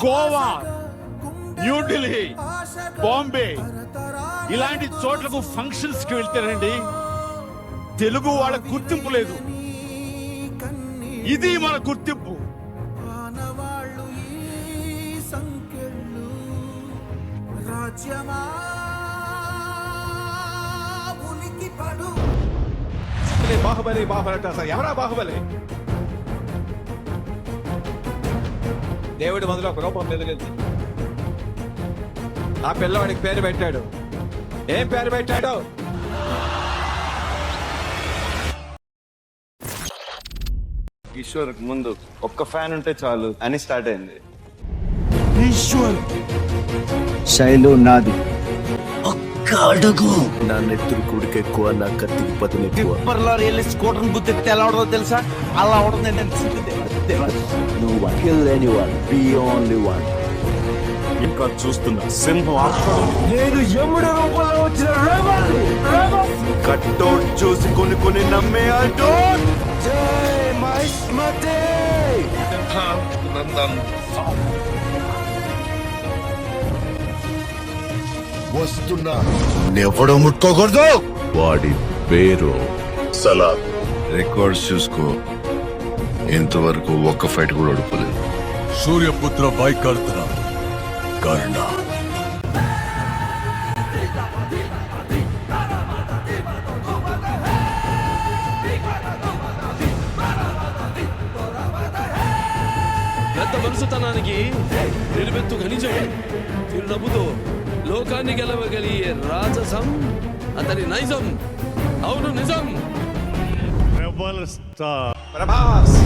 గోవా, న్యూఢిల్లీ, బాంబే ఇలాంటి చోట్లకు ఫంక్షన్స్ కి వెళ్తారండి తెలుగు వాళ్ళ గుర్తింపు లేదు. ఇది మన గుర్తింపు. బాహుబలి బాహుబలి సార్, ఎవరా బాహుబలి? దేవుడి మొదలు ఒక రూపం మీద గెలిచి ఆ పిల్లవాడికి పేరు పెట్టాడు. ఏం పేరు పెట్టాడు? కిషోర్ ముందు ఒక్క ఫ్యాన్ ఉంటే చాలు అని స్టార్ట్ అయింది. శైలు నాది. అడుగు నా నెత్తురు కూడికి ఎక్కువ, నా కత్తికి పదును ఎక్కువ. టిప్పర్లో వెళ్ళి స్కూటర్ గుద్దితే ఎలా ఉండదో తెలుసా? అలా ఉండదు. No one kill anyone, be only one. ఇంకా చూస్తున్నా సింహం నేను యముడు రూపంలో వచ్చిన కట్టోట్ చూసి కొన్ని నమ్మే అడ్డోట్. జై మహిష్మతి. వస్తున్నా, ఎవడో ముట్టుకోకూడదు. వాడి పేరు సలాద్. రికార్డ్స్ చూసుకో, ఇంతవరకు ఒక్క ఫైట్ కూడా ఓడిపోలేదు. సూర్యపుత్ర వైకర్తన కర్ణ. పెద్ద మనసుతనానికి నిలువెత్తు ఖనిజం. చిరునవ్వుతో లోకాన్ని గెలవగలిగే రాజసం అతని నైజం. అవును, నిజం. ప్రభాస్